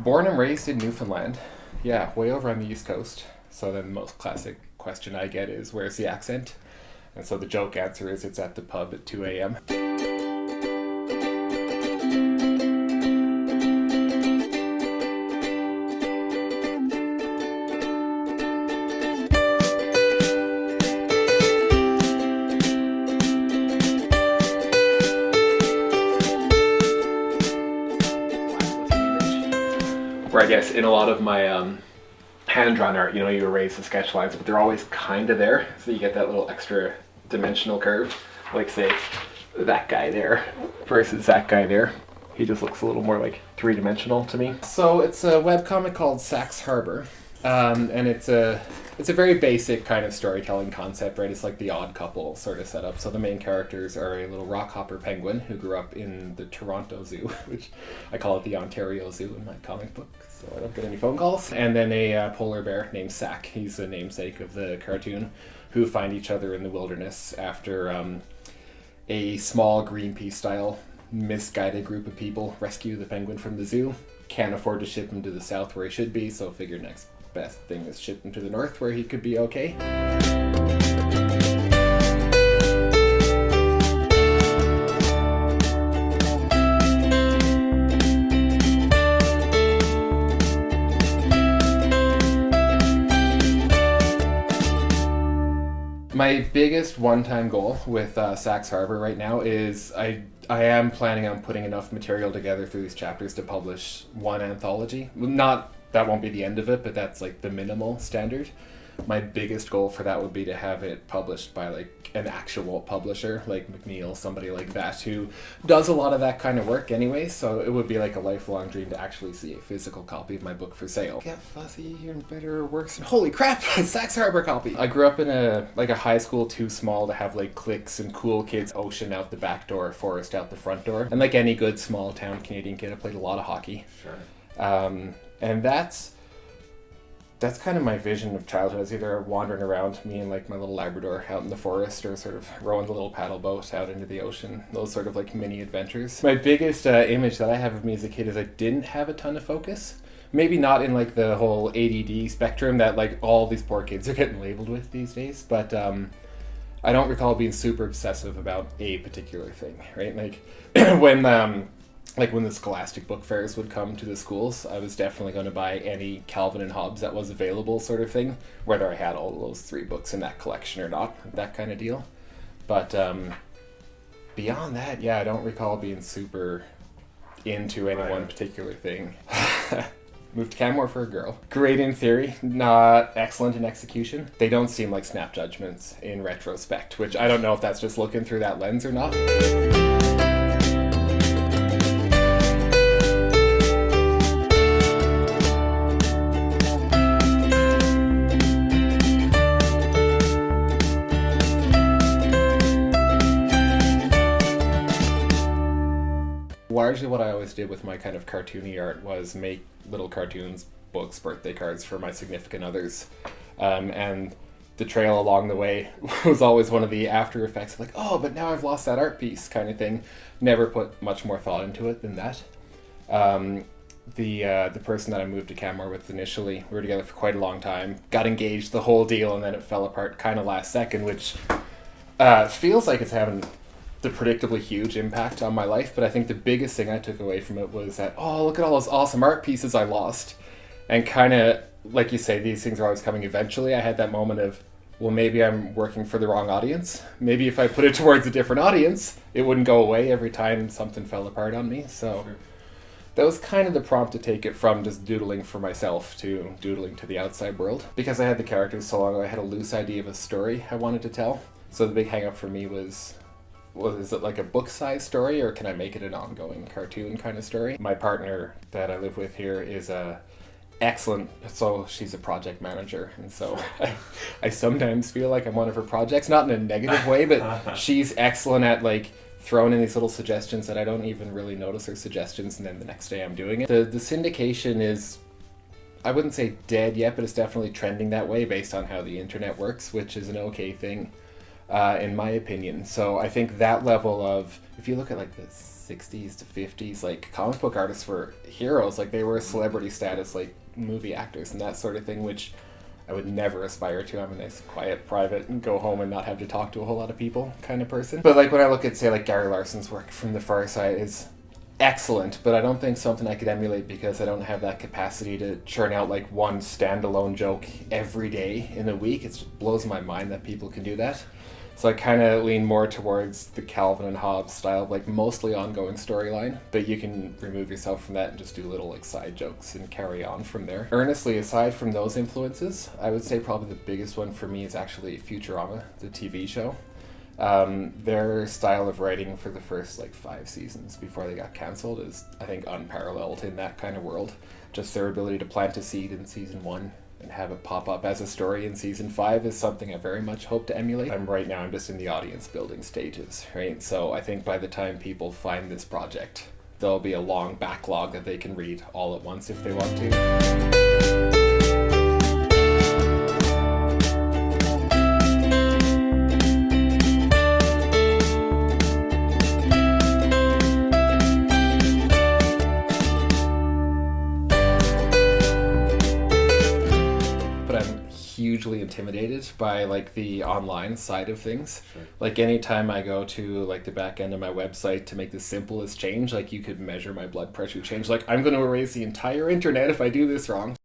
Born and raised in Newfoundland. Yeah, way over on the East Coast. So then the most classic question I get is, where's the accent? And so the joke answer is, it's at the pub at 2 a.m. Where I guess in a lot of my hand-drawn art, you erase the sketch lines, but they're always kind of there, so you get that little extra dimensional curve. Like, say, that guy there versus that guy there. He just looks a little more like three-dimensional to me. So it's a webcomic called Sax Harbor, and it's a very basic kind of storytelling concept, right? It's like the Odd Couple sort of setup. So the main characters are a little rockhopper penguin who grew up in the Toronto Zoo, which I call it the Ontario Zoo in my comic book, so I don't get any phone calls. And then a polar bear named Sach. He's the namesake of the cartoon, who find each other in the wilderness after a small Greenpeace-style misguided group of people rescue the penguin from the zoo. Can't afford to ship him to the south where he should be, so figure next best thing is ship him to the north where he could be okay. My biggest one-time goal with Sax Harbor right now is I am planning on putting enough material together through these chapters to publish one anthology. That won't be the end of it, but that's like the minimal standard. My biggest goal for that would be to have it published by like an actual publisher, like McNeil, somebody like that, who does a lot of that kind of work anyway. So it would be like a lifelong dream to actually see a physical copy of my book for sale. Get fussy and better or worse. Holy crap, Sax Harbor copy. I grew up in a high school too small to have like cliques and cool kids, ocean out the back door, forest out the front door. And like any good small town Canadian kid, I played a lot of hockey. Sure. And that's kind of my vision of childhood. I was either wandering around, me and like my little Labrador out in the forest, or sort of rowing the little paddle boat out into the ocean. Those sort of like mini adventures. My biggest image that I have of me as a kid is I didn't have a ton of focus. Maybe not in like the whole ADD spectrum that like all these poor kids are getting labeled with these days, but I don't recall being super obsessive about a particular thing, right? Like when the Scholastic book fairs would come to the schools, I was definitely going to buy any Calvin and Hobbes that was available, sort of thing, whether I had all those 3 books in that collection or not, that kind of deal. But beyond that, yeah, I don't recall being super into any one particular thing. Moved to Canmore for a girl. Great in theory, not excellent in execution. They don't seem like snap judgments in retrospect, which I don't know if that's just looking through that lens or not. Largely what I always did with my kind of cartoony art was make little cartoons, books, birthday cards for my significant others. And the trail along the way was always one of the after effects, like, oh, but now I've lost that art piece kind of thing. Never put much more thought into it than that. The person that I moved to Canmore with initially, we were together for quite a long time, got engaged, the whole deal, and then it fell apart kind of last second, which feels like it's having the predictably huge impact on my life, but I think the biggest thing I took away from it was that, oh, look at all those awesome art pieces I lost. And kind of, like you say, these things are always coming eventually. I had that moment of, well, maybe I'm working for the wrong audience. Maybe if I put it towards a different audience, it wouldn't go away every time something fell apart on me. So that was kind of the prompt to take it from just doodling for myself to doodling to the outside world. Because I had the characters so long, I had a loose idea of a story I wanted to tell. So the big hang up for me was is it like a book-sized story, or can I make it an ongoing cartoon kind of story? My partner that I live with here is excellent, so she's a project manager, and so I sometimes feel like I'm one of her projects, not in a negative way, but she's excellent at like throwing in these little suggestions that I don't even really notice are suggestions, and then the next day I'm doing it. The syndication is, I wouldn't say dead yet, but it's definitely trending that way based on how the internet works, which is an okay thing. In my opinion. So I think that level of, if you look at like the 60s to 50s, like comic book artists were heroes. Like they were celebrity status, like movie actors and that sort of thing, which I would never aspire to. I'm a nice, quiet, private, and go home and not have to talk to a whole lot of people kind of person. But like when I look at, say, like Gary Larson's work from the far side is excellent, but I don't think something I could emulate because I don't have that capacity to churn out like one standalone joke every day in a week. It blows my mind that people can do that. So I kind of lean more towards the Calvin and Hobbes style of like mostly ongoing storyline, but you can remove yourself from that and just do little like side jokes and carry on from there. Earnestly, aside from those influences, I would say probably the biggest one for me is actually Futurama, the TV show. Their style of writing for the first like 5 seasons before they got cancelled is, I think, unparalleled in that kind of world. Just their ability to plant a seed in season 1 and have it pop up as a story in season 5 is something I very much hope to emulate. I'm just in the audience building stages, right? So I think by the time people find this project, there'll be a long backlog that they can read all at once if they want to. Hugely intimidated by like the online side of things. Sure. Like anytime I go to like the back end of my website to make the simplest change, like you could measure my blood pressure change, like I'm going to erase the entire internet if I do this wrong.